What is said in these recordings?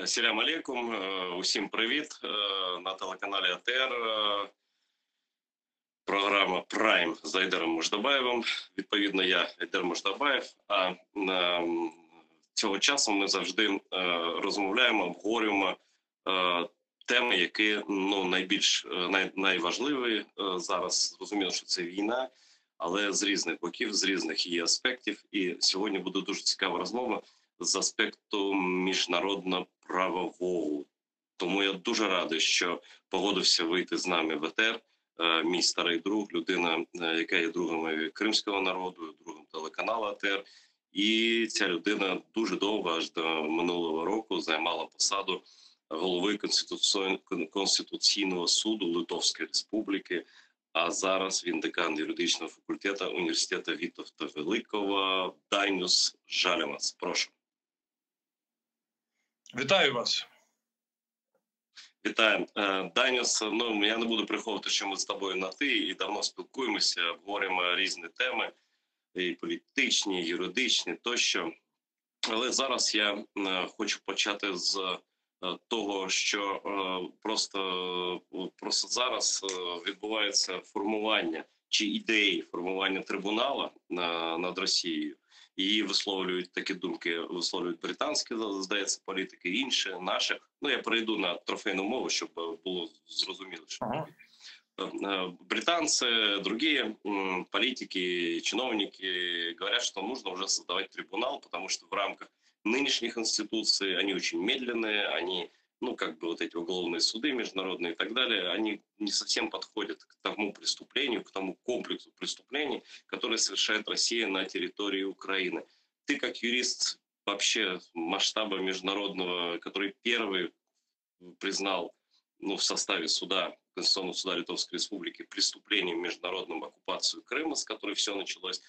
Селям алейкум, усім привіт. На телеканалі АТР програма Прайм з Айдаром Мождабаєвим. Відповідно, я Айдар Мождабаєв. А цього часу ми завжди розмовляємо, обговорюємо теми, які найважливі зараз. Зрозуміло, що це війна, але з різних боків, з різних її аспектів. І сьогодні буде дуже цікава розмова з аспекту міжнародно-правового. Тому я дуже радий, що погодився вийти з нами в ЕТР. Мій старий друг, людина, яка є другом кримського народу, другом телеканалу АТР. І ця людина дуже довго, аж до минулого року, займала посаду голови Конституційного суду Литовської Республіки. А зараз він декан юридичного факультету університету Вітовта Великого. Дайнюс Жалімас. Прошу. Вітаю вас. Вітаю. Дайнюс, я не буду приховувати, що ми з тобою на «ти» і давно спілкуємося, обговорюємо різні теми, і політичні, і юридичні, тощо. Але зараз я хочу почати з того, що просто зараз відбувається формування чи ідеї формування трибуналу над Росією. Її висловлюють такі думки, висловлюють британські, здається, політики, інші, наших. Я перейду на трофейну мову, щоб було зрозуміло, що британцы, другие политики, чиновники говорят, что нужно уже создавать трибунал, потому что в рамках нынешних институций они очень медленные, они, вот эти уголовные суды международные и так далее, они не совсем подходят к тому преступлению, к тому комплексу преступлений, которые совершает Россия на территории Украины. Ты как юрист вообще масштаба международного, который первый признал в составе суда, Конституционного суда Литовской Республики, преступлением международным оккупацию Крыма, с которой все началось.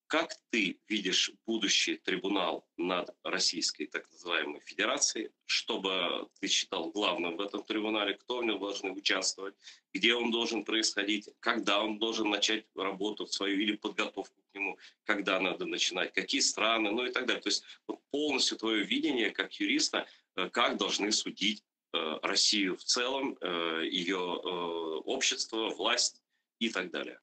Как ты видишь будущий трибунал над Российской так называемой Федерацией? Что бы ты считал главным в этом трибунале? Кто в нем должен участвовать? Где он должен происходить? Когда он должен начать работу свою или подготовку к нему? Когда надо начинать? Какие страны? И так далее. То есть полностью твое видение как юриста, как должны судить Россию в целом, ее общество, власть и так далее.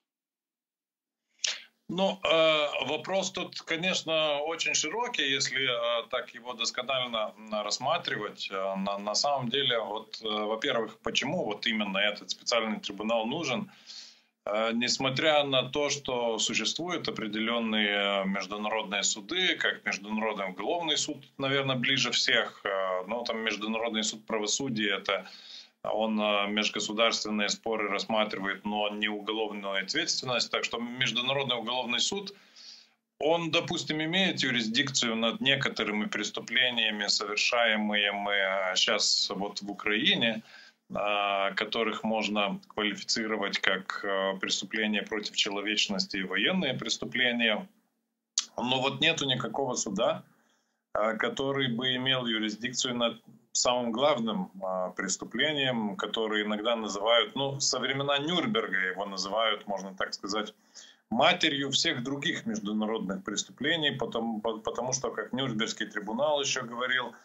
Вопрос тут, конечно, очень широкий, если так его досконально рассматривать. На самом деле, во-первых, почему именно этот специальный трибунал нужен? Несмотря на то, что существуют определенные международные суды, как Международный уголовный суд, наверное, ближе всех, Международный суд правосудия, он межгосударственные споры рассматривает, но не уголовную ответственность. Так что Международный уголовный суд, он, допустим, имеет юрисдикцию над некоторыми преступлениями, совершаемыми сейчас в Украине, которых можно квалифицировать как преступления против человечности и военные преступления. Но нету никакого суда, который бы имел юрисдикцию над самым главным преступлением, которое иногда называют, со времена Нюрнберга его называют, можно так сказать, матерью всех других международных преступлений, потому что, как Нюрнбергский трибунал еще говорил,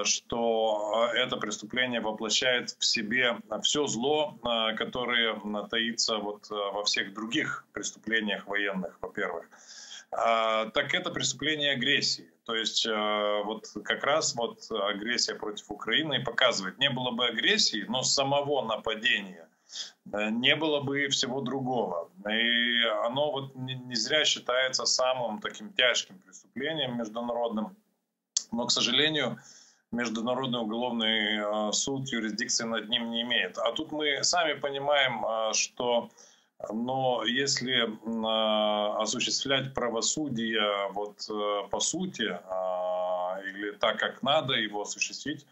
что это преступление воплощает в себе все зло, которое таится во всех других преступлениях военных, во-первых. Так это преступление агрессии. То есть как раз агрессия против Украины и показывает, не было бы агрессии, но самого нападения не было бы и всего другого. И оно не зря считается самым таким тяжким преступлением международным. Но, к сожалению, Международный уголовный суд юрисдикции над ним не имеет. А тут мы сами понимаем, что если осуществлять правосудие по сути или так, как надо его осуществить,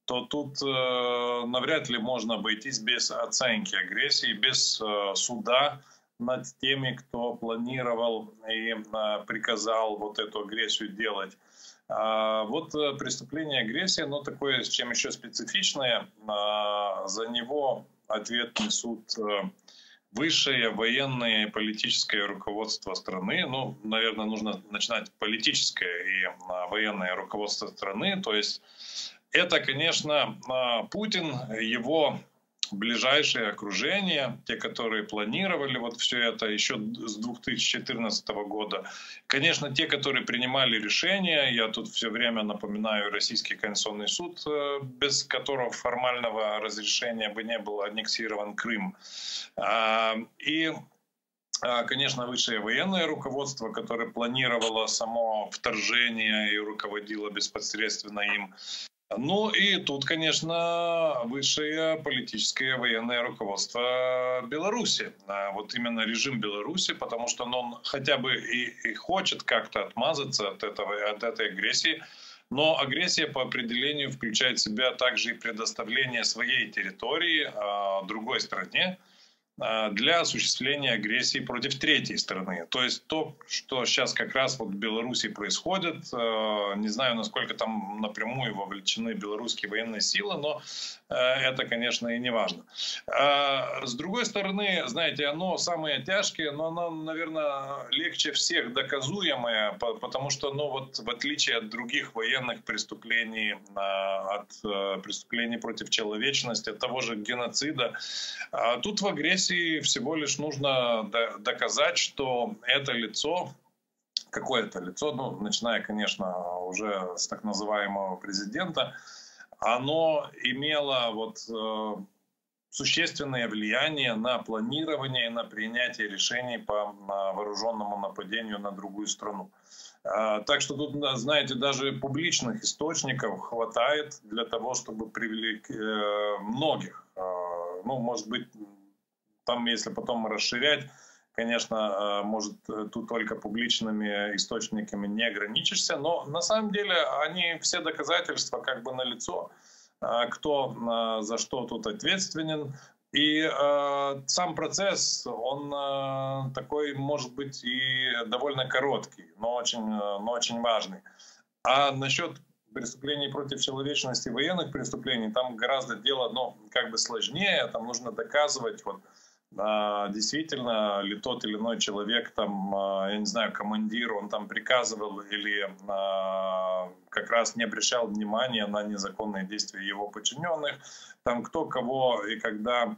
то тут навряд ли можно обойтись без оценки агрессии, без суда над теми, кто планировал и приказал эту агрессию делать. Преступление агрессии, такое, чем еще специфичное, за него ответный суд высшее военное и политическое руководство страны, ну, наверное, нужно начинать политическое и военное руководство страны, то есть это, конечно, Путин, его ближайшее окружение, те, которые планировали вот все это еще с 2014 года. Конечно, те, которые принимали решения, я тут все время напоминаю Российский Конституционный суд, без которого формального разрешения бы не был аннексирован Крым. И конечно, высшее военное руководство, которое планировало само вторжение и руководило беспосредственно им. Ну и тут, конечно, высшее политическое военное руководство Беларуси. Вот именно режим Беларуси, потому что он хотя бы и хочет как-то отмазаться от этой агрессии, но агрессия по определению включает в себя также и предоставление своей территории другой стране для осуществления агрессии против третьей страны. То есть то, что сейчас как раз вот в Беларуси происходит, не знаю, насколько там напрямую вовлечены белорусские военные силы, но это, конечно, и не важно. С другой стороны, знаете, оно самое тяжкое, но оно, наверное, легче всех доказуемое, потому что, ну вот, в отличие от других военных преступлений, от преступлений против человечности, от того же геноцида, тут в агрессии всего лишь нужно доказать, что это лицо, какое-то лицо, ну, начиная, конечно, уже с так называемого президента, оно имело вот существенное влияние на планирование и на принятие решений по вооруженному нападению на другую страну. Так что тут, знаете, даже публичных источников хватает для того, чтобы привлечь многих. Ну, может быть, там, если потом расширять, конечно, может, тут только публичными источниками не ограничишься, но на самом деле они все доказательства как бы налицо, кто за что тут ответственен. И сам процесс, он такой, может быть, и довольно короткий, но очень важный. А насчет преступлений против человечности, военных преступлений, там гораздо дело, ну, как бы сложнее, там нужно доказывать, вот, действительно ли тот или иной человек, там, я не знаю, командир, он там приказывал или как раз не обращал внимания на незаконные действия его подчиненных, там кто кого и когда,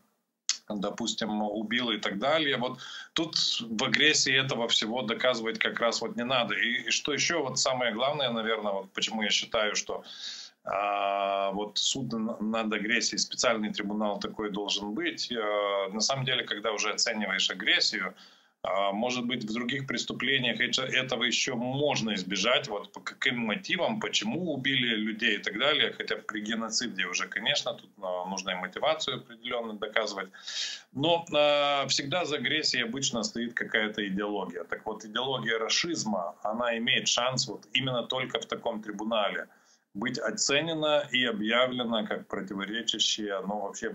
допустим, убил и так далее. Вот тут в агрессии этого всего доказывать как раз вот не надо. И что еще вот самое главное, наверное, вот почему я считаю, что вот суд над агрессией, специальный трибунал такой должен быть. На самом деле, когда уже оцениваешь агрессию, может быть, в других преступлениях этого еще можно избежать, вот по каким мотивам, почему убили людей и так далее. Хотя при геноциде уже, конечно, тут нужно и мотивацию определенно доказывать. Но всегда за агрессией обычно стоит какая-то идеология. Так вот, идеология рашизма, она имеет шанс вот именно только в таком трибунале быть оценена и объявлена как противоречащая, ну, вообще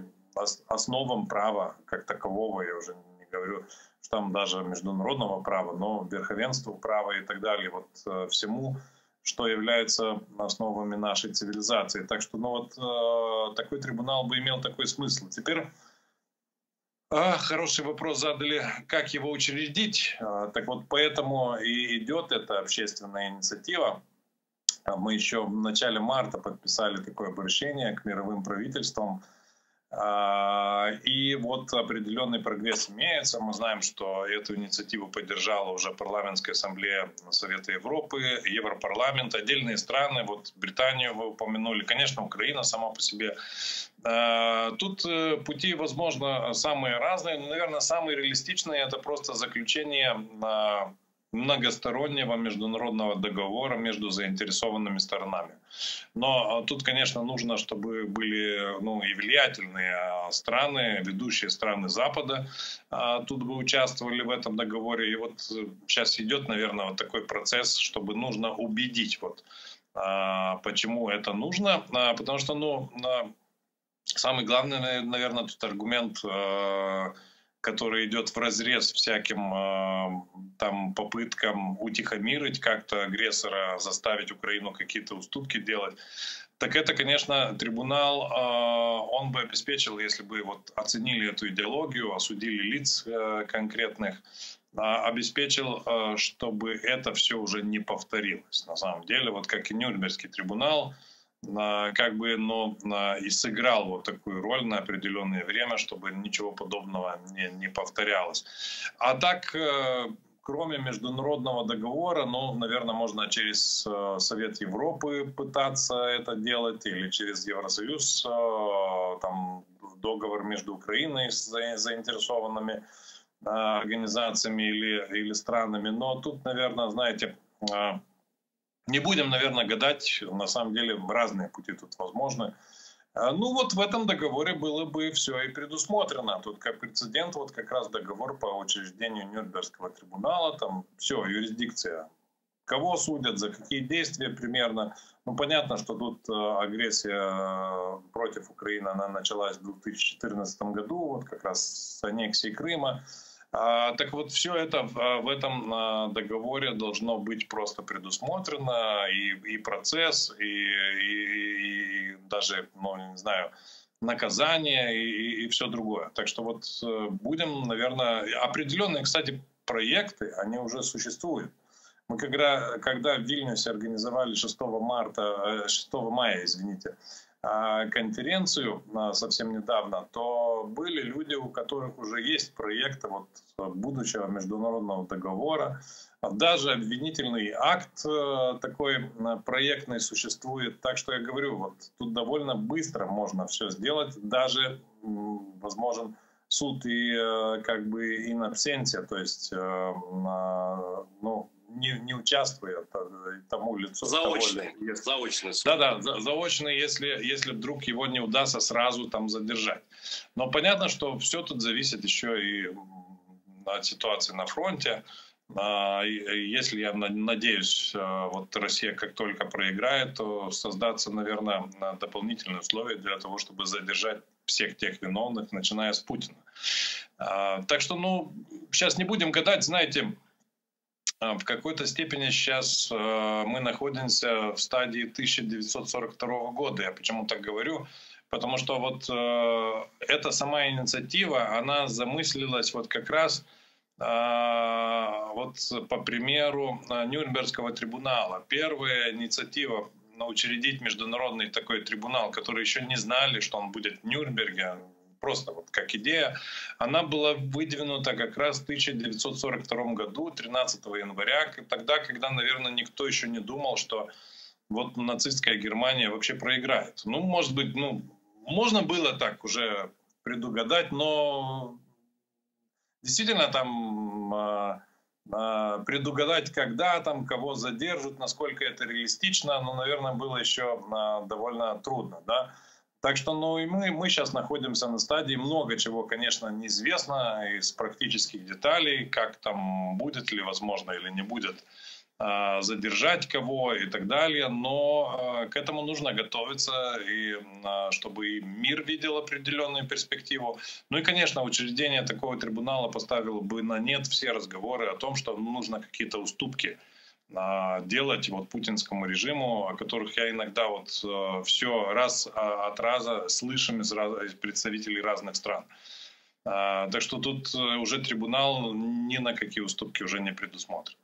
основам права как такового, я уже не говорю, что там даже международного права, но верховенству права и так далее, вот всему, что является основами нашей цивилизации. Так что, ну, вот такой трибунал бы имел такой смысл. Теперь хороший вопрос задали, как его учредить. Так вот, поэтому и идет эта общественная инициатива. Мы еще в начале марта подписали такое обращение к мировым правительствам. И вот определенный прогресс имеется. Мы знаем, что эту инициативу поддержала уже парламентская ассамблея Совета Европы, Европарламент, отдельные страны, вот Британию вы упомянули, конечно, Украина сама по себе. Тут пути, возможно, самые разные, но, наверное, самые реалистичные — это просто заключение многостороннего международного договора между заинтересованными сторонами. Но тут, конечно, нужно, чтобы были, ну, и влиятельные страны, ведущие страны Запада тут бы участвовали в этом договоре. И вот сейчас идет, наверное, вот такой процесс, чтобы нужно убедить, вот, почему это нужно. Потому что, ну, самый главный, наверное, тут аргумент который идет вразрез всяким там попыткам утихомирить как-то агрессора, заставить Украину какие-то уступки делать, так это, конечно, трибунал, он бы обеспечил, если бы вот оценили эту идеологию, осудили лиц конкретных, обеспечил, чтобы это все уже не повторилось. На самом деле, вот как и Нюрнбергский трибунал, как бы, но и сыграл вот такую роль на определенное время, чтобы ничего подобного не повторялось. А так, кроме международного договора, ну, наверное, можно через Совет Европы пытаться это делать, или через Евросоюз, там, договор между Украиной с заинтересованными организациями или странами. Но тут, наверное, знаете, не будем, наверное, гадать. На самом деле разные пути тут возможны. Ну вот в этом договоре было бы все и предусмотрено. Тут как прецедент вот как раз договор по учреждению Нюрнбергского трибунала. Там все, юрисдикция. Кого судят, за какие действия примерно. Ну понятно, что тут агрессия против Украины, она началась в 2014 году, вот как раз с аннексией Крыма. Так вот, все это в этом договоре должно быть просто предусмотрено, и процесс, и даже, ну, не знаю, наказание, и все другое. Так что вот будем, наверное, определенные, кстати, проекты, они уже существуют. Мы когда в Вильнюсе организовали 6 мая, извините, конференцию совсем недавно, то были люди, у которых уже есть проекты вот будущего международного договора. Даже обвинительный акт такой проектный существует. Так что я говорю, вот тут довольно быстро можно все сделать. Даже возможен суд и как бы in absentia, то есть ну, не участвуя тому лицу. Заочный суд. Да, заочный, если вдруг его не удастся сразу там задержать. Но понятно, что все тут зависит еще и от ситуации на фронте. Если, я надеюсь, вот Россия как только проиграет, то создаться, наверное, дополнительные условия для того, чтобы задержать всех тех виновных, начиная с Путина. Так что, ну, сейчас не будем гадать, знаете, в какой-то степени сейчас мы находимся в стадии 1942 года. Я почему так говорю? Потому что вот эта сама инициатива, она замыслилась вот как раз вот по примеру Нюрнбергского трибунала. Первая инициатива учредить международный такой трибунал, который еще не знали, что он будет в Нюрнберге, просто вот как идея, она была выдвинута как раз в 1942 году, 13 января, тогда, когда, наверное, никто еще не думал, что вот нацистская Германия вообще проиграет. Ну, может быть, ну, можно было так уже предугадать, но действительно там предугадать, когда там, кого задержат, насколько это реалистично, ну, наверное, было еще довольно трудно, да. Так что, ну, и мы сейчас находимся на стадии, много чего, конечно, неизвестно из практических деталей, как там будет ли возможно или не будет задержать кого и так далее, но к этому нужно готовиться, и чтобы и мир видел определенную перспективу. Ну и, конечно, учреждение такого трибунала поставило бы на нет все разговоры о том, что нужно какие-то уступки делать вот путинскому режиму, о которых я иногда вот все раз от раза слышим из представителей разных стран. Так что тут уже трибунал ни на какие уступки уже не предусмотрен.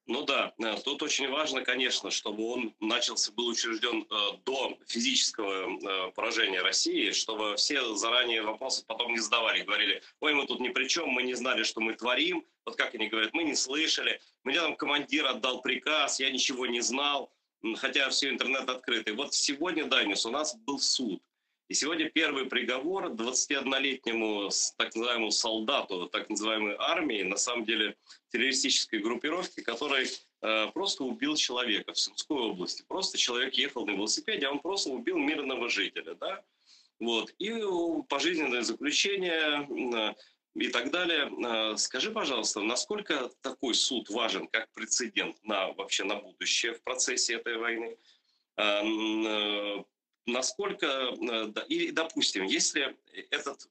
Ну да, тут очень важно, конечно, чтобы он был учрежден до физического поражения России, чтобы все заранее вопросы потом не задавали, говорили: ой, мы тут ни при чем, мы не знали, что мы творим. Вот как они говорят, мы не слышали, мне там командир отдал приказ, я ничего не знал, хотя все интернет открытый. Вот сегодня, Данис, у нас был суд. И сегодня первый приговор 21-летнему так называемому солдату так называемой армии, на самом деле террористической группировки, который просто убил человека в Сумской области. Просто человек ехал на велосипеде, а он просто убил мирного жителя. Да? Вот. И пожизненное заключение и так далее. Скажи, пожалуйста, насколько такой суд важен как прецедент вообще на будущее в процессе этой войны? насколько, и, допустим, если этот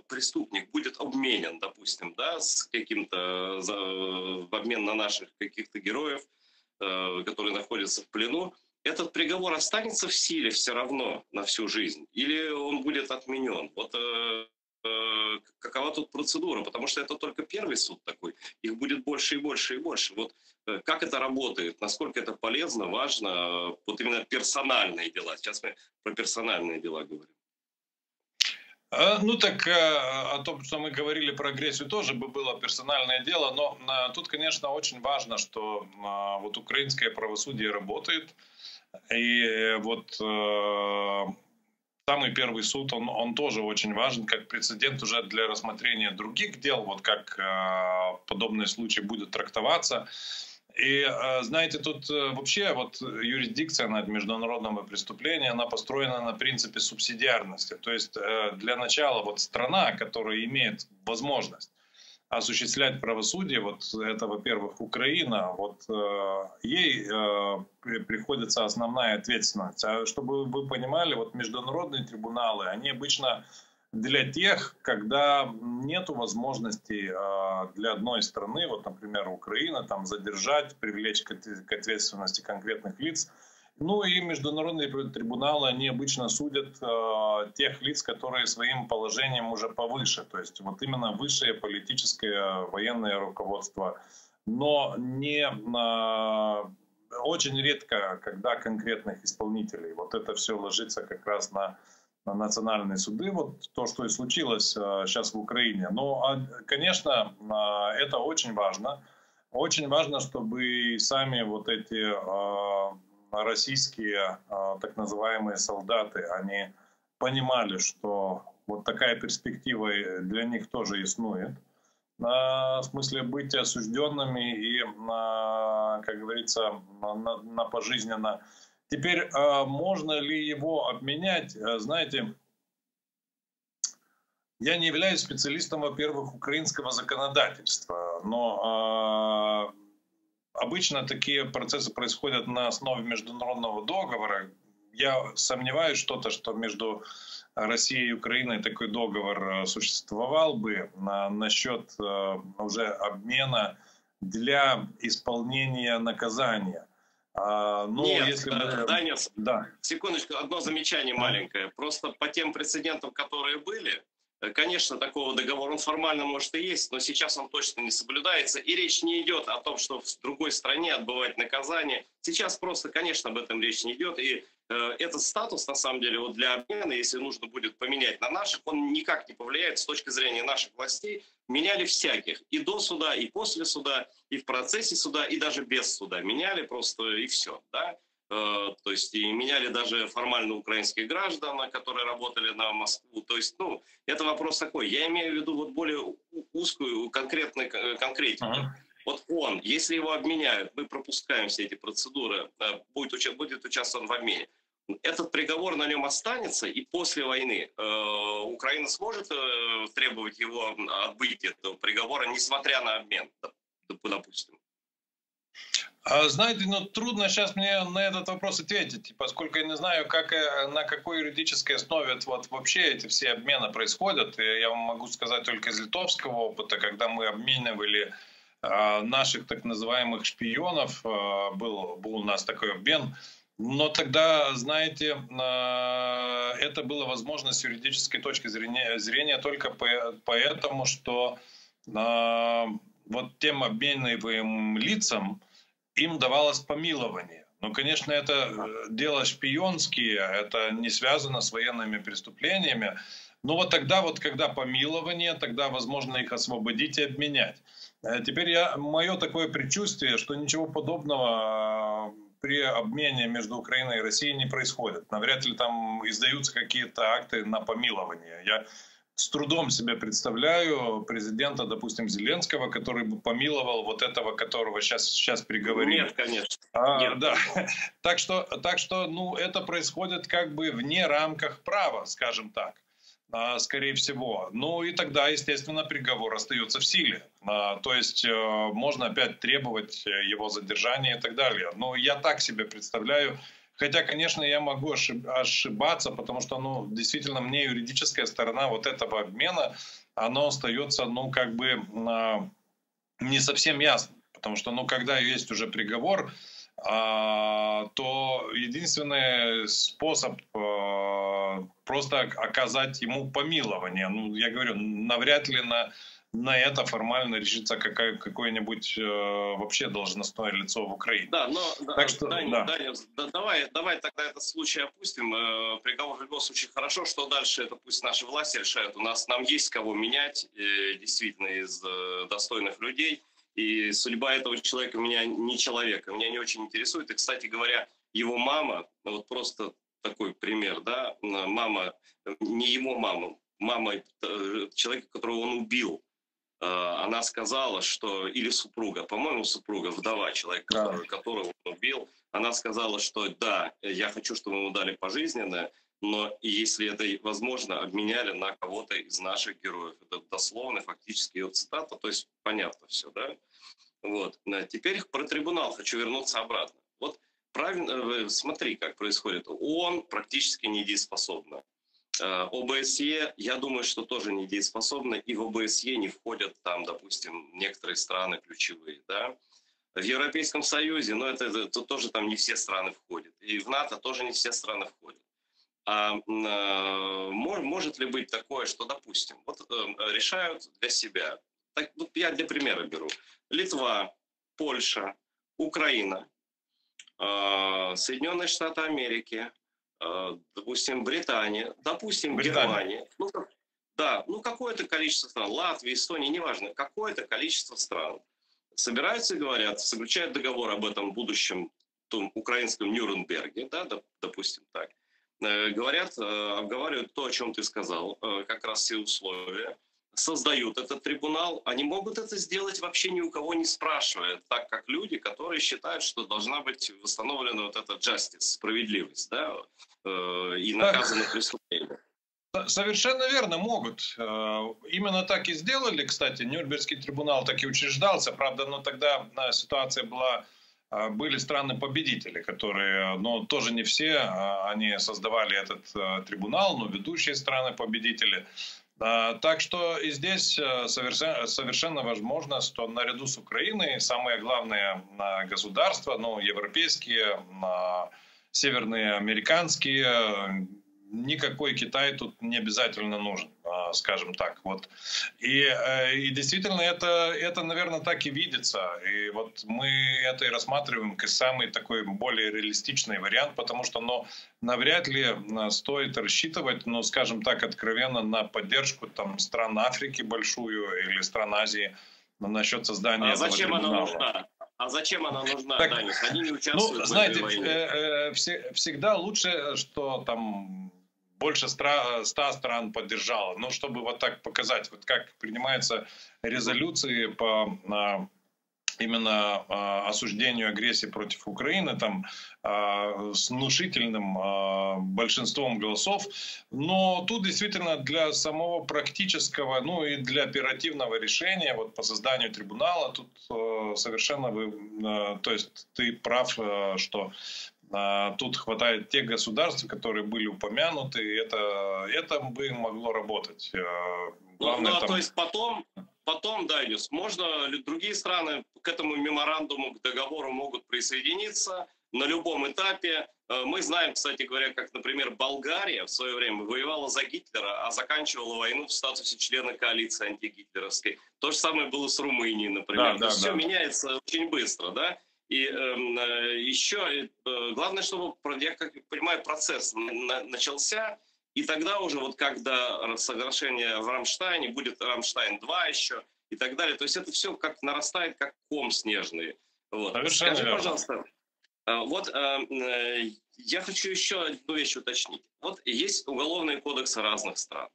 преступник будет обменен, допустим, да, с каким-то, в обмен на наших каких-то героев, которые находятся в плену, этот приговор останется в силе все равно на всю жизнь? Или он будет отменен? Вот какова тут процедура? Потому что это только первый суд такой. Их будет больше и больше и больше. Вот как это работает? Насколько это полезно, важно? Вот именно персональные дела. Сейчас мы про персональные дела говорим. Ну так о том, что мы говорили про агрессию, тоже бы было персональное дело, но тут, конечно, очень важно, что вот украинское правосудие работает, и вот самый первый суд, он тоже очень важен, как прецедент уже для рассмотрения других дел, вот как подобные случаи будут трактоваться. И, знаете, тут вообще вот юрисдикция над международными преступлениями, она построена на принципе субсидиарности. То есть для начала вот страна, которая имеет возможность осуществлять правосудие, вот это, во-первых, Украина, вот ей приходится основная ответственность. А чтобы вы понимали, вот международные трибуналы, они обычно для тех, когда нет возможности для одной страны, вот, например, Украина, там, задержать, привлечь к ответственности конкретных лиц. Ну и международные трибуналы, они обычно судят тех лиц, которые своим положением уже повыше, то есть вот именно высшее политическое военное руководство. Но не очень редко, когда конкретных исполнителей. Вот это все ложится как раз на национальные суды, вот то, что и случилось сейчас в Украине. Но, конечно, это очень важно. Очень важно, чтобы сами вот эти российские так называемые солдаты, они понимали, что вот такая перспектива для них тоже иснует. В смысле быть осужденными и, как говорится, на пожизненно. Теперь, можно ли его обменять? Знаете, я не являюсь специалистом, во-первых, украинского законодательства, но обычно такие процессы происходят на основе международного договора. Я сомневаюсь что между Россией и Украиной такой договор существовал бы насчет уже обмена для исполнения наказания. Ну, нет, если бы... Данис, да. Секундочку, одно замечание маленькое. Просто по тем прецедентам, которые были, конечно, такого договора, он формально может и есть, но сейчас он точно не соблюдается. И речь не идет о том, что в другой стране отбывать наказание. Сейчас просто, конечно, об этом речь не идет. И этот статус, на самом деле, вот для обмена, если нужно будет поменять на наших, он никак не повлияет с точки зрения наших властей. Меняли всяких. И до суда, и после суда, и в процессе суда, и даже без суда. Меняли просто и все, да. То есть и меняли даже формально украинских граждан, которые работали на Москву. То есть, ну, это вопрос такой. Я имею в виду вот более узкую, конкретную конкретику. Вот он, если его обменяют, мы пропускаем все эти процедуры, будет участвован в обмене. Этот приговор на нем останется, и после войны Украина сможет требовать его отбытия этого приговора, несмотря на обмен, допустим. Знаете, ну трудно сейчас мне на этот вопрос ответить, поскольку я не знаю, на какой юридической основе вот вообще эти все обмены происходят. И я вам могу сказать только из литовского опыта, когда мы обменивали наших так называемых шпионов, был у нас такой обмен. Но тогда, знаете, это было возможно с юридической точки зрения только поэтому, что вот тем обмениваемым лицам им давалось помилование. Но, конечно, это дело шпионские, это не связано с военными преступлениями. Но вот тогда, вот когда помилование, тогда возможно их освободить и обменять. Теперь мое такое предчувствие, что ничего подобного при обмене между Украиной и Россией не происходит. Навряд ли там издаются какие-то акты на помилование. Я с трудом себе представляю президента, допустим, Зеленского, который бы помиловал вот этого, которого сейчас приговорили. Нет, конечно. Нет. Да. Так что, ну, это происходит как бы вне рамках права, скажем так, скорее всего. Ну и тогда, естественно, приговор остается в силе. То есть можно опять требовать его задержания и так далее. Но я так себе представляю, Хотя, конечно, я могу ошибаться, потому что, ну, действительно, мне юридическая сторона вот этого обмена, она остается, ну, как бы не совсем ясно. Потому что, ну, когда есть уже приговор, то единственный способ просто оказать ему помилование. Ну, я говорю, навряд ли на это формально решится какое-нибудь вообще должностное лицо в Украине. Да, но, Так что, Даня, да. Даня, давай тогда этот случай опустим. Приговор в любом случае хорошо, что дальше, это пусть наши власти решают. Нам есть кого менять, действительно, из достойных людей. И судьба этого человека меня не человека, меня не очень интересует. И, кстати говоря, его мама, вот просто такой пример, да, мама, не его мама, мама человека, которого он убил, она сказала, что, или супруга, по-моему, супруга, вдова человека, Да. которого он убил, она сказала, что да, я хочу, чтобы ему дали пожизненное, но если это возможно, обменяли на кого-то из наших героев. Это дословно, фактически ее цитата, то есть понятно все, да? Вот. Теперь про трибунал хочу вернуться обратно. Вот правильно, смотри, как происходит. ООН практически недееспособна. ОБСЕ, я думаю, что тоже недееспособны, и в ОБСЕ не входят там, допустим, некоторые страны ключевые, да. В Европейском Союзе, ну, это тоже там не все страны входят. И в НАТО тоже не все страны входят. Может ли быть такое, что, допустим, вот решают для себя, так, ну, я для примера беру, Литва, Польша, Украина, Соединенные Штаты Америки, допустим, Британия, допустим, Британия. Германия, ну, да, ну какое-то количество стран, Латвия, Эстония, неважно, какое-то количество стран собираются и говорят, заключают договор об этом будущем том украинском Нюрнберге, да, допустим так, говорят, обговаривают то, о чем ты сказал, как раз все условия, создают этот трибунал, они могут это сделать вообще ни у кого не спрашивая, так как люди, которые считают, что должна быть восстановлена вот эта justice, справедливость, да, и наказаны преступления. Совершенно верно, могут. Именно так и сделали, кстати. Нюрнбергский трибунал так и учреждался. Правда, но тогда ситуация была... Были страны-победители, которые, но тоже не все, они создавали этот трибунал, но ведущие страны-победители. Так что и здесь совершенно возможно, что наряду с Украиной самые главные государства, ну, европейские, северные американские, никакой Китай тут не обязательно нужен, скажем так. Вот. И действительно это, наверное, так и видится. И вот мы это и рассматриваем как самый такой более реалистичный вариант, потому что, ну, навряд ли стоит рассчитывать, ну, скажем так, откровенно на поддержку там стран Африки большую или стран Азии насчет создания этого трибунала. Она нужна? А зачем она нужна, так, Данис? Они не участвуют, ну, в знаете, этой войне. Всегда лучше, что там больше 100 стран поддержало. Ну, чтобы вот так показать, вот как принимаются резолюции по именно осуждению агрессии против Украины, там с внушительным большинством голосов. Но тут действительно для самого практического, ну и для оперативного решения вот по созданию трибунала тут совершенно то есть ты прав, что тут хватает тех государств, которые были упомянуты, и это бы могло работать. Главное, то есть потом, Дайнюс, можно другие страны к этому меморандуму, к договору могут присоединиться на любом этапе. Мы знаем, кстати говоря, как, например, Болгария в свое время воевала за Гитлера, а заканчивала войну в статусе члена коалиции антигитлеровской. То же самое было с Румынией, например. То есть все меняется очень быстро, да? И еще главное, чтобы, я как понимаю, процесс начался, и тогда уже вот когда соглашение в Рамштайне, будет Рамштайн-2 еще и так далее. То есть это все как нарастает, как ком снежный. Вот. Скажи, пожалуйста, вот я хочу еще одну вещь уточнить. Вот есть уголовные кодексы разных стран.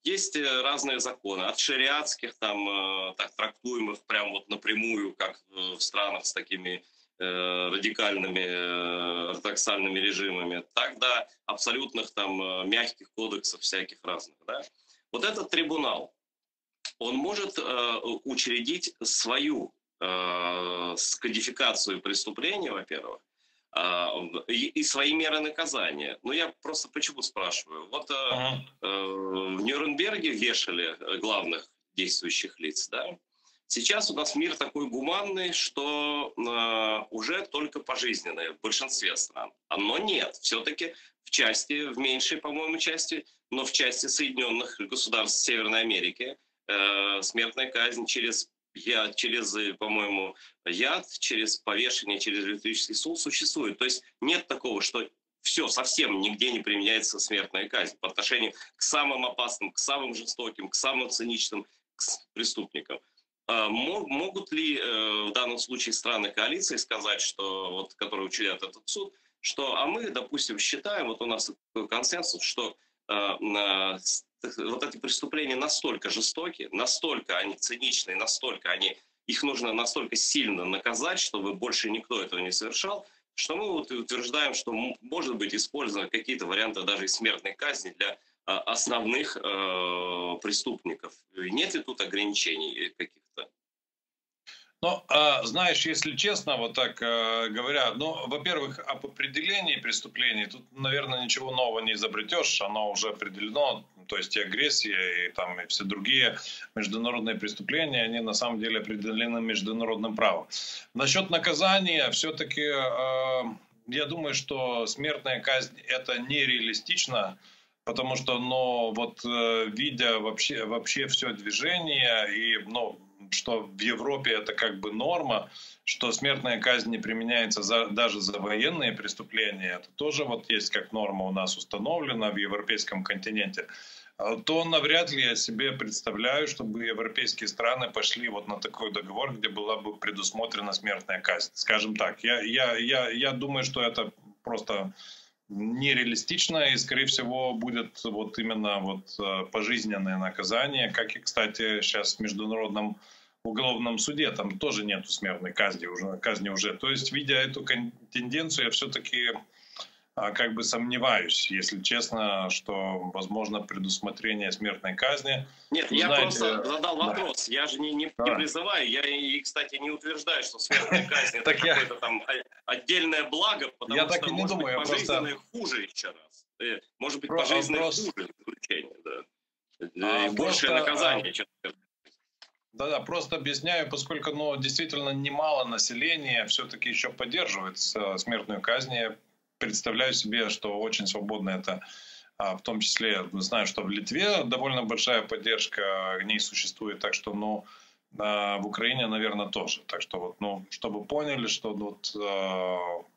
Есть разные законы, от шариатских, там, так трактуемых прям вот напрямую, как в странах с такими радикальными ортодоксальными режимами, так до абсолютных там мягких кодексов всяких разных. Да? Вот этот трибунал, он может учредить свою кодификацию преступления, во-первых, и свои меры наказания. Но я просто почему спрашиваю? Вот Мгм. в Нюрнберге вешали главных действующих лиц, да? Сейчас у нас мир такой гуманный, что уже только пожизненное в большинстве стран. Но нет, все-таки в меньшей, по-моему, части, но в части Соединенных Государств Северной Америки смертная казнь по-моему, яд, через повешение, через электрический стул существует. То есть нет такого, что все, совсем нигде не применяется смертная казнь по отношению к самым опасным, к самым жестоким, к самым циничным преступникам. Могут ли в данном случае страны коалиции сказать, что вот, которые учредят этот суд, что мы, допустим, считаем, вот у нас такой консенсус, что вот эти преступления настолько жестокие, настолько они циничные, настолько их нужно настолько сильно наказать, чтобы больше никто этого не совершал, что мы вот утверждаем, что может быть использованы какие-то варианты даже и смертной казни для основных преступников. Нет ли тут ограничений каких-то? Ну, знаешь, если честно, вот так говоря, ну, во-первых, об определении преступлений тут, наверное, ничего нового не изобретешь, оно уже определено, то есть и агрессия, и там и все другие международные преступления, они на самом деле определены международным правом. Насчет наказания, все-таки я думаю, что смертная казнь это нереалистично, потому что, ну, вот видя вообще все движение и, ну, что в Европе это как бы норма, что смертная казнь не применяется даже за военные преступления, это тоже вот есть как норма у нас установлена в европейском континенте, то навряд ли я себе представляю, чтобы европейские страны пошли вот на такой договор, где была бы предусмотрена смертная казнь. Скажем так, я думаю, что это просто нереалистично, и, скорее всего, будет вот именно вот пожизненное наказание, как и, кстати, сейчас в Международном уголовном суде, там тоже нету смертной казни уже. То есть, видя эту тенденцию, я все-таки как бы сомневаюсь, если честно, что возможно предусмотрение смертной казни. Нет, Вы я знаете, просто задал да, вопрос. Я же не да. призываю, я и, кстати, не утверждаю, что смертная казнь это Так какое-то там отдельное благо, я потому так что и не может быть думаю, я просто, пожизненное хуже еще раз. Может быть пожизненное просто, хуже заключение, да. И большее просто наказание, чем да-да, просто объясняю, поскольку, ну, действительно немало населения все-таки еще поддерживает смертную казнь. Я представляю себе, что очень свободно это, в том числе, знаю, что в Литве довольно большая поддержка к ней существует, так что, ну, в Украине, наверное, тоже. Так что вот, ну, чтобы поняли, что вот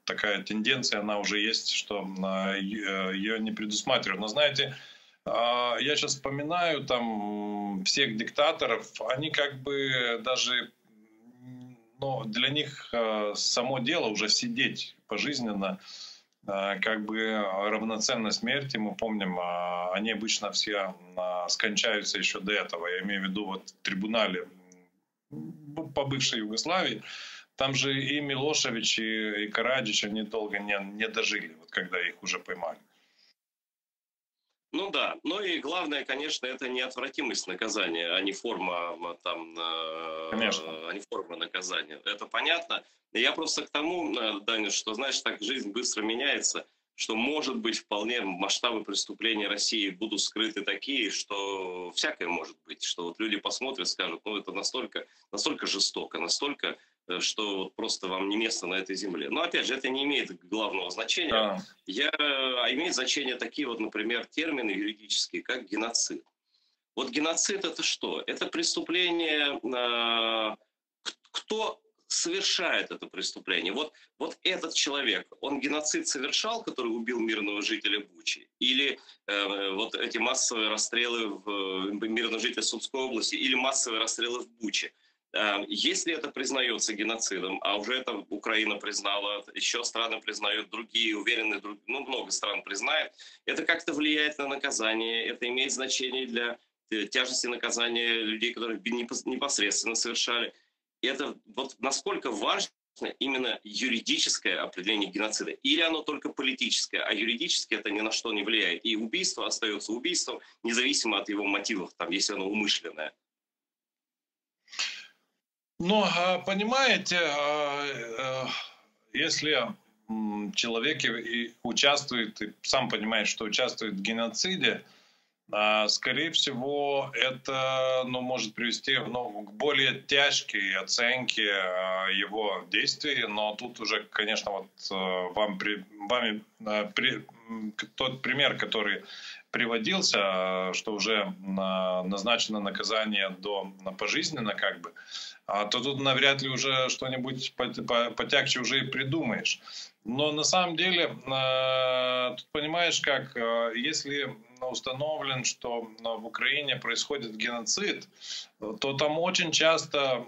такая тенденция, она уже есть, что ее не предусматривают. Но знаете, я сейчас вспоминаю там всех диктаторов, они как бы даже, ну, для них само дело уже сидеть пожизненно, как бы равноценно смерти. Мы помним, они обычно все скончаются еще до этого. Я имею в виду вот в трибунале по бывшей Югославии. Там же и Милошевич, и Карадžić, они долго не дожили, вот когда их уже поймали. Ну да, ну и главное, конечно, это неотвратимость наказания, а не форма там, Конечно. а не форма наказания. Это понятно. Я просто к тому, Даня, что, знаешь, так жизнь быстро меняется, что, может быть, вполне масштабы преступления России будут скрыты такие, что всякое может быть, что вот люди посмотрят, скажут, ну это настолько жестоко, настолько, что вот просто вам не место на этой земле. Но опять же, это не имеет главного значения. Да. Имеет значение такие вот, например, термины юридические, как геноцид. Вот геноцид это что? Это преступление, кто совершает это преступление. Вот этот человек, он геноцид совершал, который убил мирного жителя Бучи? Или вот эти массовые расстрелы мирных жителей Сумской области, или массовые расстрелы в Буче? Если это признается геноцидом, а уже это Украина признала, еще страны признают, другие, уверены, ну, много стран признает, это как-то влияет на наказание, это имеет значение для тяжести наказания людей, которые непосредственно совершали. И это вот насколько важно именно юридическое определение геноцида. Или оно только политическое, а юридически это ни на что не влияет. И убийство остается убийством, независимо от его мотивов, там, если оно умышленное. Ну, понимаете, если человек и участвует, и сам понимает, что участвует в геноциде, скорее всего, это может привести к более тяжкой оценке его действий. Но тут уже, конечно, вот тот пример, который приводился, что уже назначено наказание до пожизненно, то тут навряд ли уже что-нибудь потягче уже и придумаешь. Но на самом деле, тут понимаешь, если установлен, что в Украине происходит геноцид, то там очень часто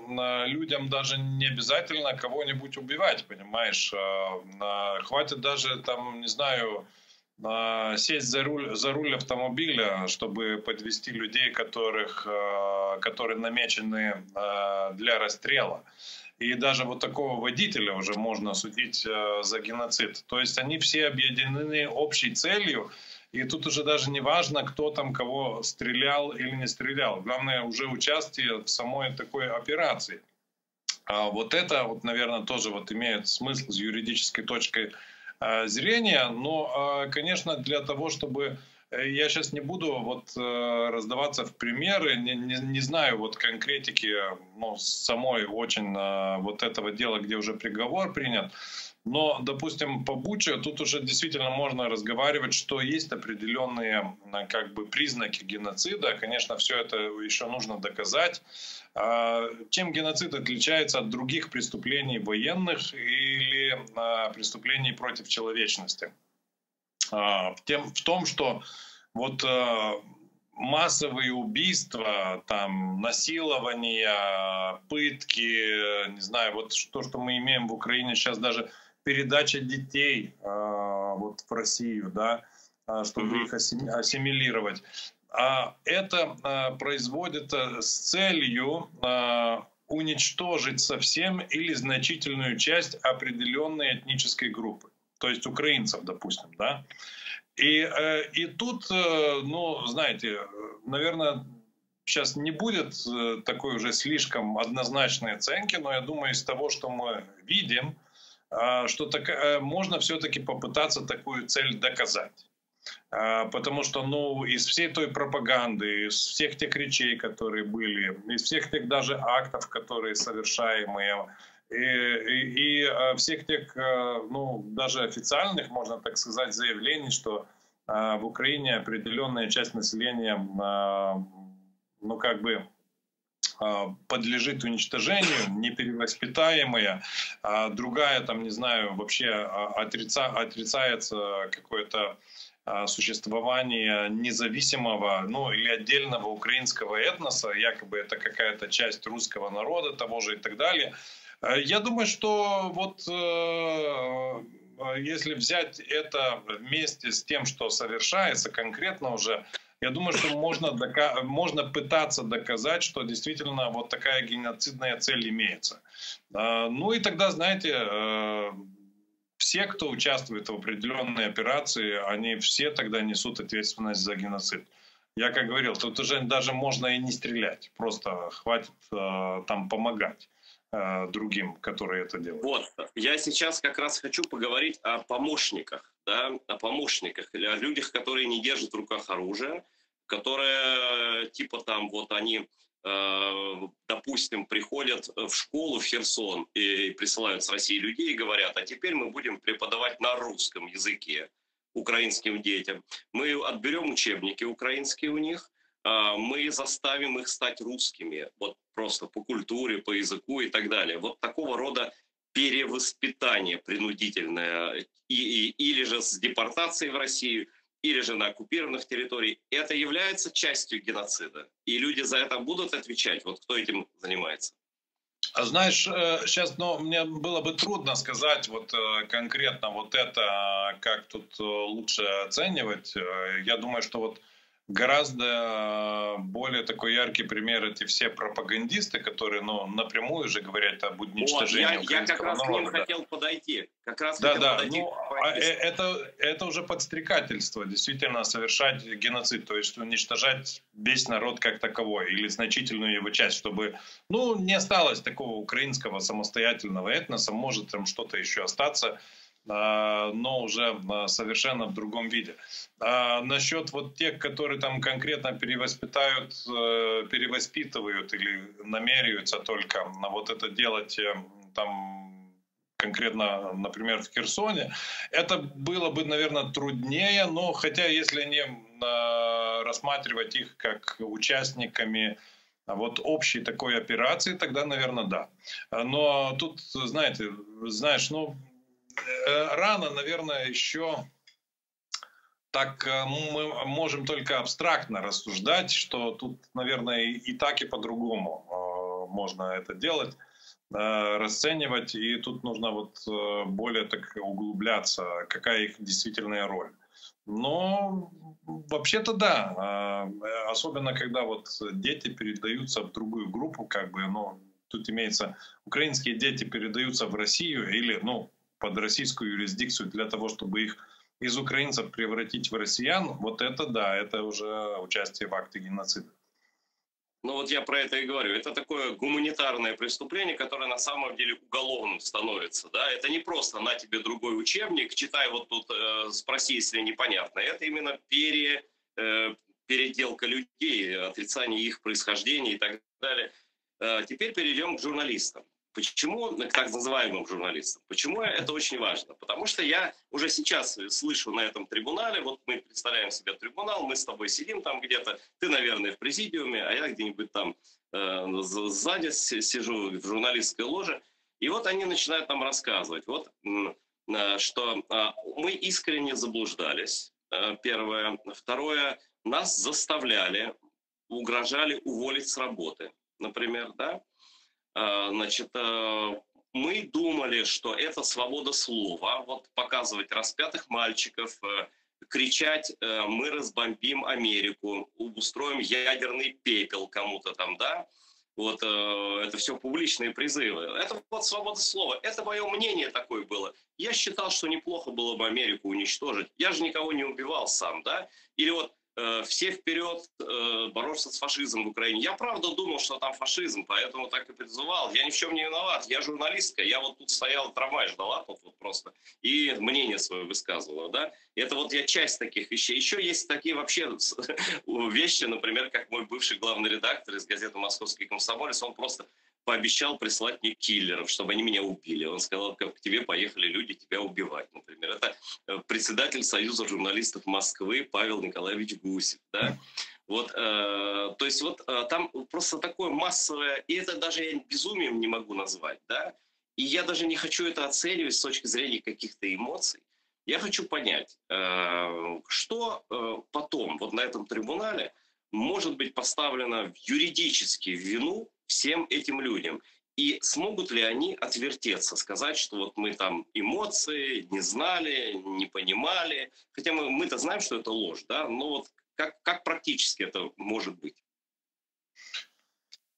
людям даже не обязательно кого-нибудь убивать, понимаешь? Хватит даже, там, не знаю, сесть за руль автомобиля, чтобы подвести людей, которые намечены для расстрела. И даже вот такого водителя уже можно судить за геноцид. То есть они все объединены общей целью, и тут уже даже не важно, кто там кого стрелял или не стрелял. Главное уже участие в самой такой операции. Вот это, наверное, тоже имеет смысл с юридической точки зрения. Но, конечно, для того, чтобы... Я сейчас не буду раздаваться в примеры, не знаю конкретики самой очень этого дела, где уже приговор принят. Но, допустим, по Буче тут уже действительно можно разговаривать, что есть определенные признаки геноцида. Конечно, все это еще нужно доказать. Чем геноцид отличается от других преступлений военных или преступлений против человечности? В том, что массовые убийства, там, насилования, пытки, не знаю, то, что мы имеем в Украине сейчас, даже передача детей в Россию, да, чтобы их ассимилировать. Это производится с целью уничтожить совсем или значительную часть определенной этнической группы, то есть украинцев, допустим, да. И тут, знаете, наверное, сейчас не будет такой уже слишком однозначной оценки, но я думаю, из того, что мы видим, что можно все-таки попытаться такую цель доказать. Потому что, из всей той пропаганды, из всех тех речей, которые были, из всех тех даже актов, которые совершаемые, и всех тех, даже официальных, можно так сказать, заявлений, что в Украине определенная часть населения, подлежит уничтожению, неперевоспитаемая, а другая, там, не знаю, вообще отрицается какое-то существование независимого, или отдельного украинского этноса, якобы это какая-то часть русского народа, того же и так далее. Я думаю, что если взять это вместе с тем, что совершается конкретно уже, я думаю, что можно пытаться доказать, что действительно такая геноцидная цель имеется. И тогда, знаете, все, кто участвует в определенной операции, они все тогда несут ответственность за геноцид. Я как говорил, тут уже даже можно и не стрелять, просто хватит там помогать другим, которые это делают. Я сейчас как раз хочу поговорить о помощниках, да, о людях, которые не держат в руках оружие, которые они, допустим, приходят в школу в Херсон и присылают с России людей и говорят: а теперь мы будем преподавать на русском языке украинским детям. Мы отберем учебники украинские у них, мы заставим их стать русскими, просто по культуре, по языку и так далее. Такого рода перевоспитание принудительное, или же с депортацией в Россию, или же на оккупированных территориях, это является частью геноцида. И люди за это будут отвечать, кто этим занимается. Знаешь, сейчас мне было бы трудно сказать конкретно это, как тут лучше оценивать. Я думаю, что гораздо более такой яркий пример — это все пропагандисты, которые напрямую уже говорят об уничтожении украинского народа. Я как раз к ним хотел подойти. Это уже подстрекательство, действительно, совершать геноцид, то есть уничтожать весь народ как таковой или значительную его часть, чтобы не осталось такого украинского самостоятельного этноса, может там что-то еще остаться. но уже совершенно в другом виде. Насчет вот тех, которые там конкретно перевоспитывают или намеряются только на вот это делать там конкретно, например, в Херсоне, это было бы, наверное, труднее, но хотя если не рассматривать их как участниками вот общей такой операции, тогда, наверное, да. Но тут, знаешь, ну, рано, наверное, еще так мы можем только абстрактно рассуждать, что тут, наверное, и так, и по-другому можно это делать, расценивать, и тут нужно вот более так углубляться, какая их действительная роль. Но вообще-то да, особенно когда вот дети передаются в другую группу, как бы, ну, тут имеется, украинские дети передаются в Россию или, ну, под российскую юрисдикцию для того, чтобы их из украинцев превратить в россиян, вот это да, это уже участие в акте геноцида. Ну вот я про это и говорю. Это такое гуманитарное преступление, которое на самом деле уголовным становится. Да? Это не просто «на тебе другой учебник, читай вот тут, спроси, если непонятно». Это именно переделка людей, отрицание их происхождения и так далее. Теперь перейдем к журналистам. Почему, к так называемым журналистам? Почему это очень важно? Потому что я уже сейчас слышу на этом трибунале, вот мы представляем себе трибунал, мы с тобой сидим там где-то, ты, наверное, в президиуме, а я где-нибудь там сзади сижу в журналистской ложе, и вот они начинают нам рассказывать, вот, что мы искренне заблуждались, первое. Второе, нас заставляли, угрожали уволить с работы, например, да? Значит, мы думали, что это свобода слова, вот показывать распятых мальчиков, кричать «мы разбомбим Америку», «устроим ядерный пепел кому-то там», да? Вот это все публичные призывы. Это вот свобода слова. Это мое мнение такое было. Я считал, что неплохо было бы Америку уничтожить. Я же никого не убивал сам, да? Или вот все вперед, бороться с фашизмом в Украине. Я правда думал, что там фашизм, поэтому так и призывал. Я ни в чем не виноват, я журналистка, я вот тут стояла, трамвай ждала тут вот просто, и мнение свое высказывала, да. И это вот я часть таких вещей. Еще есть такие вообще вещи, например, как мой бывший главный редактор из газеты «Московский комсомолец», он просто пообещал прислать мне киллеров, чтобы они меня убили. Он сказал, как к тебе поехали люди тебя убивать, например. Это председатель Союза журналистов Москвы Павел Николаевич Гусев. Да? Вот, то есть вот там просто такое массовое, и это даже я безумием не могу назвать. Да? И я даже не хочу это оценивать с точки зрения каких-то эмоций. Я хочу понять, что потом вот на этом трибунале может быть поставлено юридически в вину всем этим людям. И смогут ли они отвертеться, сказать, что вот мы там эмоции не знали, не понимали. Хотя мы-то знаем, что это ложь, да? Но вот как практически это может быть?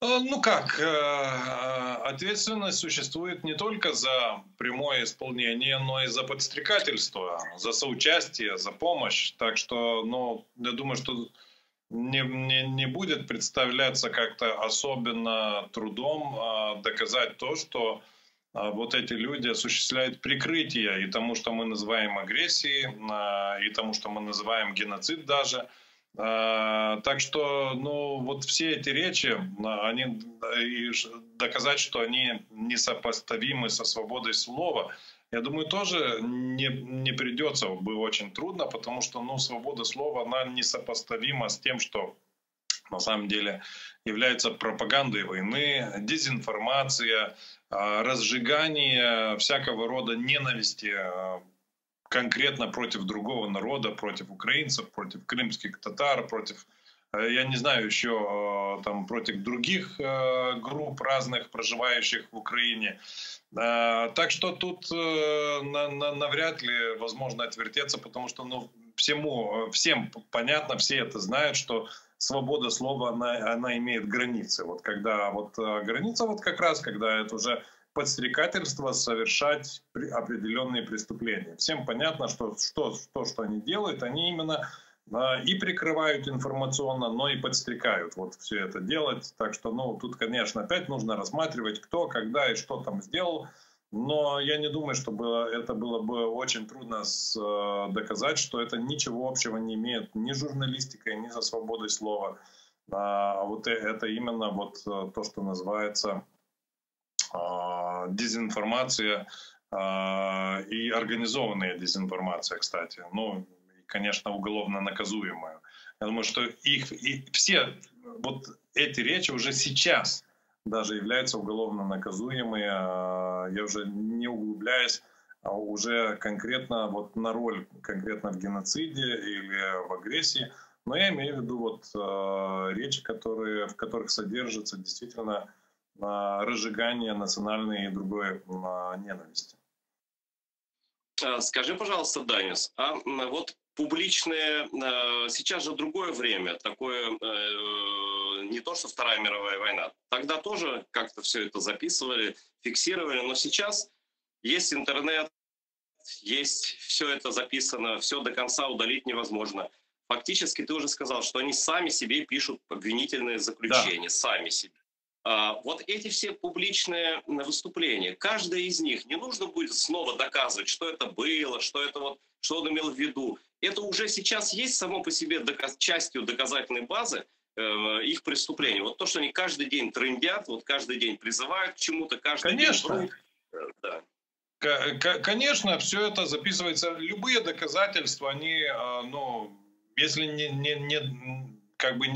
Ну как, ответственность существует не только за прямое исполнение, но и за подстрекательство, за соучастие, за помощь. Так что, ну, я думаю, что не будет представляться как-то особенно трудом доказать то, что вот эти люди осуществляют прикрытие и тому, что мы называем агрессией, и тому, что мы называем геноцид даже. Так что, ну, вот все эти речи, они, и доказать, что они несопоставимы со свободой слова, я думаю, тоже не придется, бы очень трудно, потому что, ну, свобода слова, она несопоставима с тем, что на самом деле является пропагандой войны, дезинформация, разжигание всякого рода ненависти конкретно против другого народа, против украинцев, против крымских татар, против, я не знаю, еще там против других групп разных, проживающих в Украине. Так что тут навряд ли возможно отвертеться, потому что, ну, всем понятно, все это знают, что свобода слова, она имеет границы. Вот когда вот граница вот как раз, когда это уже подстрекательство совершать определенные преступления. Всем понятно, что они делают, они именно и прикрывают информационно, но и подстрекают вот все это делать. Так что, ну, тут, конечно, опять нужно рассматривать, кто, когда и что там сделал. Но я не думаю, что это было бы очень трудно доказать, что это ничего общего не имеет ни с журналистикой, ни со свободой слова. Вот это именно вот то, что называется дезинформация и организованная дезинформация, кстати. Ну, и, конечно, уголовно наказуемая. Я думаю, что все вот эти речи уже сейчас даже являются уголовно наказуемые. Я уже не углубляюсь уже конкретно вот на роль конкретно в геноциде или в агрессии. Но я имею в виду вот речи, в которых содержится действительно разжигание национальной и другой ненависти. Скажи, пожалуйста, Данис, вот публичное, сейчас же другое время, такое, не то что Вторая мировая война, тогда тоже как-то все это записывали, фиксировали, но сейчас есть интернет, есть все это записано, все до конца удалить невозможно. Фактически ты уже сказал, что они сами себе пишут обвинительные заключения, Да. сами себе. Вот эти все публичные выступления, каждое из них, не нужно будет снова доказывать, что это было, что это вот, что он имел в виду. Это уже сейчас есть само по себе частью доказательной базы их преступлений. Вот то, что они каждый день трындят, вот каждый день призывают к чему-то, каждый день Конечно. врут. Да. Конечно, все это записывается. Любые доказательства, они, ну, если как бы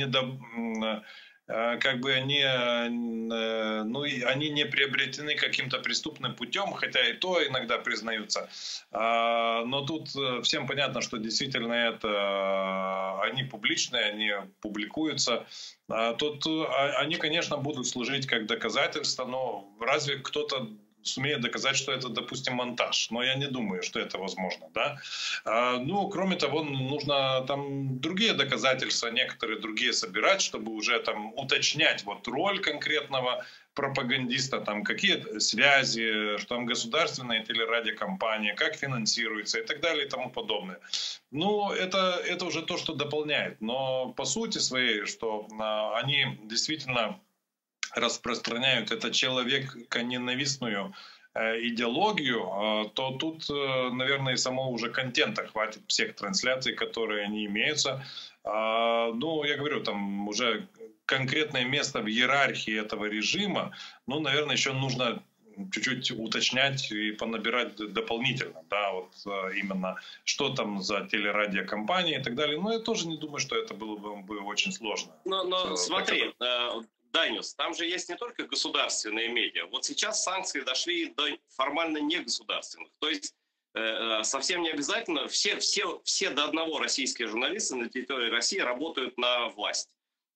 как бы ну, они не приобретены каким-то преступным путем, хотя и то иногда признаются. Но тут всем понятно, что действительно это они публичные, они публикуются. Тут они, конечно, будут служить как доказательство, но разве кто-то сумеет доказать, что это, допустим, монтаж. Но я не думаю, что это возможно. Да? Ну, кроме того, нужно там другие доказательства, некоторые другие собирать, чтобы уже там уточнять вот роль конкретного пропагандиста, там какие связи, что там государственная телерадиокомпания, как финансируется и так далее и тому подобное. Ну, это уже то, что дополняет. Но по сути своей, что они действительно распространяют это человеконенавистную идеологию, то тут, наверное, и самого уже контента хватит всех трансляций, которые они имеются. Ну, я говорю, там уже конкретное место в иерархии этого режима, ну, наверное, еще нужно чуть-чуть уточнять и понабирать дополнительно, да, вот именно что там за телерадиокомпании и так далее. Но я тоже не думаю, что это было бы очень сложно. Но смотри, Даниус, там же есть не только государственные медиа. Вот сейчас санкции дошли до формально негосударственных. То есть совсем не обязательно все до одного российские журналисты на территории России работают на власть.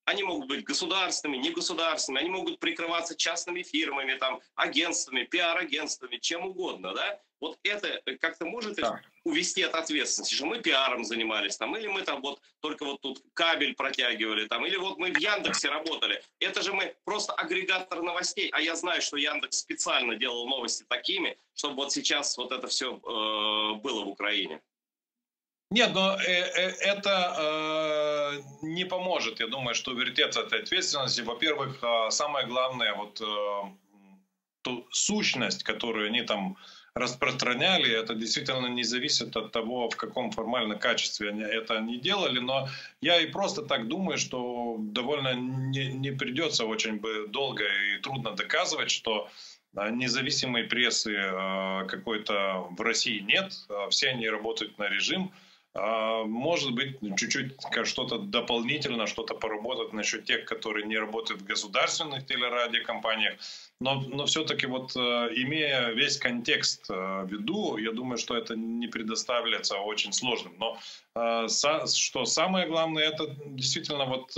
Они могут быть государственными, негосударственными, они могут прикрываться частными фирмами, там, агентствами, пиар-агентствами, чем угодно, да? Вот это как-то может увести от ответственности, что мы пиаром занимались, там, или мы там вот только вот тут кабель протягивали, там, или вот мы в Яндексе работали. Это же мы просто агрегатор новостей, а я знаю, что Яндекс специально делал новости такими, чтобы вот сейчас вот это все было в Украине. Нет, но это не поможет, я думаю, что вертеться от этой ответственности. Во-первых, самое главное, вот ту сущность, которую они там распространяли, это действительно не зависит от того, в каком формальном качестве они это не делали. Но я и просто так думаю, что довольно не придется очень бы долго и трудно доказывать, что независимой прессы какой-то в России нет. Все они работают на режим. Может быть, чуть-чуть что-то дополнительно, что-то поработать насчет тех, которые не работают в государственных телерадиокомпаниях. Но все-таки вот имея весь контекст в виду, я думаю, что это не предоставляется очень сложным. Но что самое главное, это действительно вот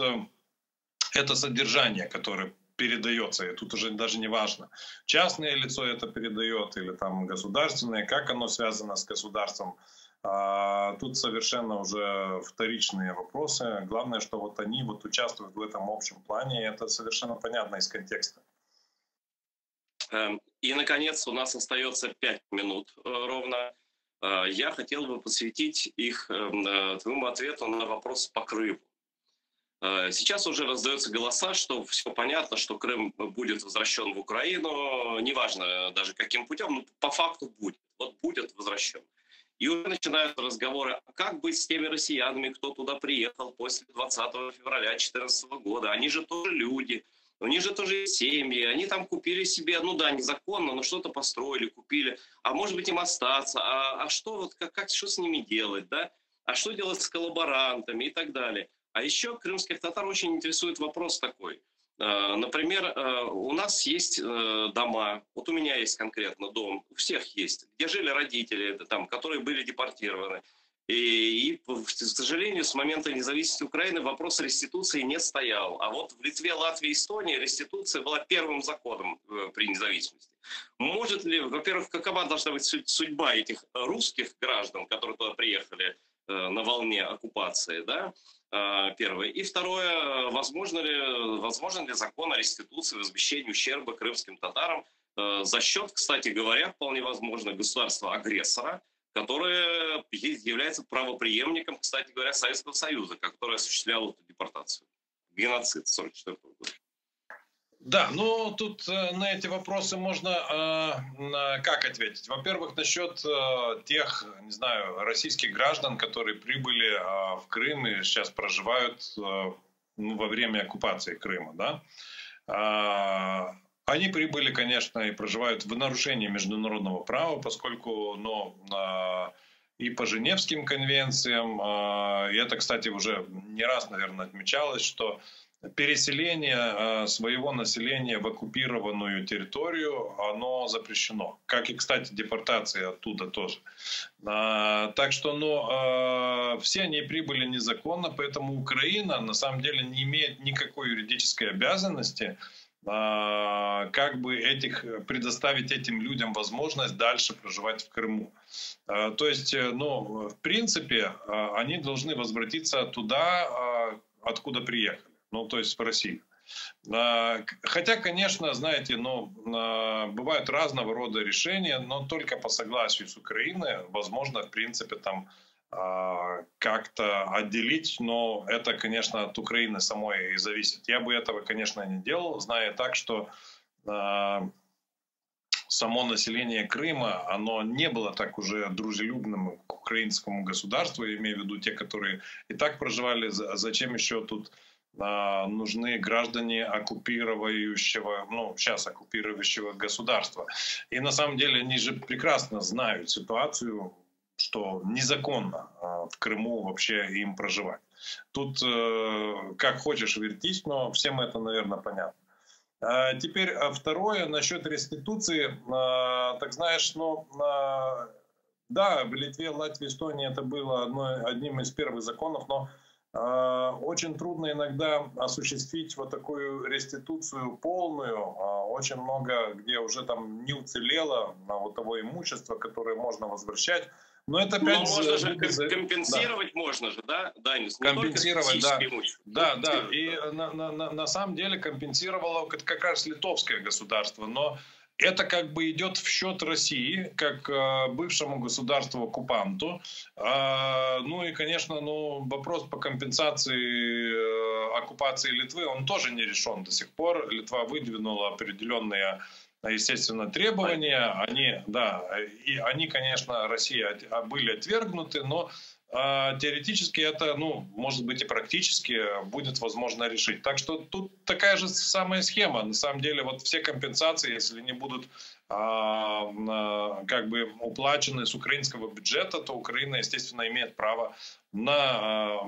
это содержание, которое передается, и тут уже даже не важно, частное лицо это передает или там государственное, как оно связано с государством. Тут совершенно уже вторичные вопросы. Главное, что вот они вот участвуют в этом общем плане, и это совершенно понятно из контекста. И, наконец, у нас остается 5 минут ровно. Я хотел бы посвятить их твоему ответу на вопрос по Крыму. Сейчас уже раздаются голоса, что все понятно, что Крым будет возвращен в Украину, неважно даже каким путем, но по факту будет. Вот будет возвращен. И уже начинаются разговоры, а как быть с теми россиянами, кто туда приехал после 20 февраля 2014 года. Они же тоже люди, у них же тоже есть семьи, они там купили себе, ну да, незаконно, но что-то построили, купили. А может быть им остаться, а что, вот, что с ними делать, да? А что делать с коллаборантами и так далее. А еще крымских татар очень интересует вопрос такой. Например, у нас есть дома, вот у меня есть конкретно дом, у всех есть, где жили родители, там, которые были депортированы. И, к сожалению, с момента независимости Украины вопрос реституции не стоял. А вот в Литве, Латвии, Эстонии реституция была первым законом при независимости. Может ли, во-первых, какова должна быть судьба этих русских граждан, которые туда приехали на волне оккупации, да? Первое. И второе, возможен ли закон о реституции, возмещении ущерба крымским татарам за счет, кстати говоря, вполне возможно, государства-агрессора, которое является правопреемником, кстати говоря, Советского Союза, который осуществлял эту депортацию. Геноцид 1944 года. Да, ну тут на эти вопросы можно как ответить? Во-первых, насчет тех, не знаю, российских граждан, которые прибыли в Крым и сейчас проживают во время оккупации Крыма, да? Они прибыли, конечно, и проживают в нарушении международного права, поскольку, и по Женевским конвенциям, и это, кстати, уже не раз, наверное, отмечалось, что переселение своего населения в оккупированную территорию, оно запрещено. Как и, кстати, депортация оттуда тоже. Так что, все они прибыли незаконно, поэтому Украина на самом деле не имеет никакой юридической обязанности как бы предоставить этим людям возможность дальше проживать в Крыму. То есть, в принципе, они должны возвратиться туда, откуда приехали. То есть в Россию. Хотя, конечно, знаете, бывают разного рода решения, но только по согласию с Украиной возможно, в принципе, там как-то отделить, но это, конечно, от Украины самой и зависит. Я бы этого, конечно, не делал, зная так, что само население Крыма, оно не было так уже дружелюбным к украинскому государству, я имею в виду те, которые и так проживали, зачем еще тут нужны граждане сейчас оккупирующего государства. И на самом деле они же прекрасно знают ситуацию, что незаконно в Крыму вообще им проживать. Тут как хочешь вертись, но всем это, наверное, понятно. Теперь второе, насчет реституции. Так знаешь, да, в Литве, Латвии, Эстонии это было одним из первых законов, но очень трудно иногда осуществить вот такую реституцию полную. Очень много, где уже там не уцелело вот того имущества, которое можно возвращать. Но это опять... можно же компенсировать, да. Можно же, да? Компенсировать, да. Да, да. И на самом деле компенсировало как раз литовское государство. Но это как бы идет в счет России, как бывшему государству-оккупанту. И, конечно, вопрос по компенсации оккупации Литвы, он тоже не решен до сих пор. Литва выдвинула определенные, естественно, требования. Они, конечно, Россия были отвергнуты, но теоретически это, может быть и практически будет возможно решить. Так что тут такая же самая схема. На самом деле вот все компенсации, если не будут как бы уплачены с украинского бюджета, то Украина, естественно, имеет право на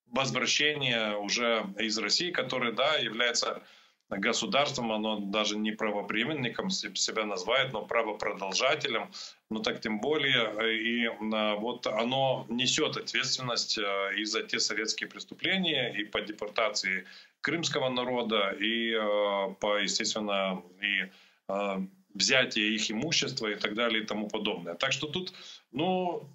возвращение уже из России, который, да, является государством, оно даже не правопреемником себя называет, но правопродолжателем, но так тем более, и вот оно несет ответственность и за те советские преступления, и по депортации крымского народа, и по, естественно, и взятие их имущества и так далее и тому подобное. Так что тут,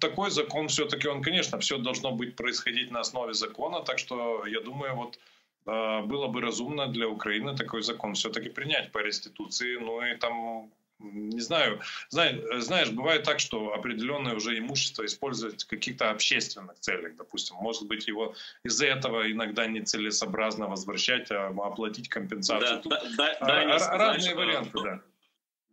такой закон все-таки, он, конечно, все должно быть происходить на основе закона, так что я думаю, вот было бы разумно для Украины такой закон все-таки принять по реституции, и там Не знаю, знаешь, бывает так, что определенное уже имущество используют в каких-то общественных целях, допустим. Может быть, его из-за этого иногда нецелесообразно возвращать, а оплатить компенсацию. Тут разные варианты, да.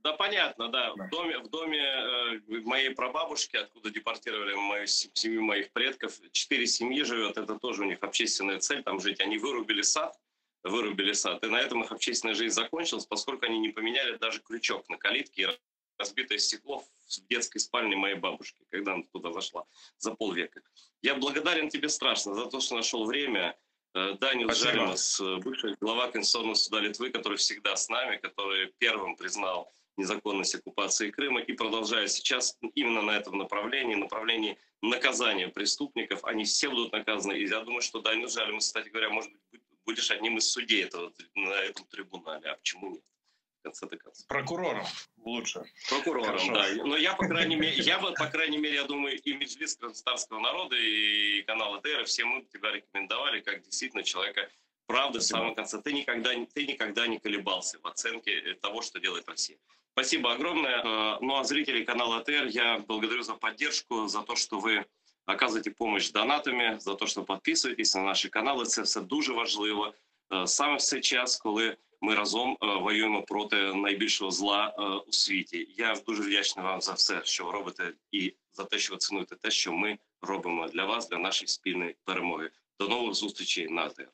Да, понятно, да. Да. В доме моей прабабушки, откуда депортировали мою семью моих предков, 4 семьи живет, это тоже у них общественная цель, там жить. Они вырубили сад, и на этом их общественная жизнь закончилась, поскольку они не поменяли даже крючок на калитке и разбитое стекло в детской спальне моей бабушки, когда она туда зашла за полвека. Я благодарен тебе страшно за то, что нашел время. Даниил Жалимас, бывший глава Конституционного суда Литвы, который всегда с нами, который первым признал незаконность оккупации Крыма и продолжает сейчас именно на этом направлении наказания преступников. Они все будут наказаны. И я думаю, что Даниил Жалимас, кстати говоря, может быть, будешь одним из судей на этом трибунале. А почему нет? В конце-то концов. Прокурором лучше. Прокурором, хорошо. Да. Но я, по крайней мере, я думаю, и Меджлис Казахстанского народа, и канал АТР, все мы тебя рекомендовали как действительно человека правды в самом конце. Ты никогда не колебался в оценке того, что делает Россия. Спасибо огромное. Ну а зрителей канала АТР я благодарю за поддержку, за то, що ви оказуєте помощь донатами, за те, що підписуєтесь на наші канали. Це все дуже важливо. Саме в цей час, коли ми разом воюємо проти найбільшого зла у світі. Я дуже вдячний вам за все, що ви робите, і за те, що ви цінуєте те, що ми робимо для вас, для нашої спільної перемоги. До нових зустрічей на АТР.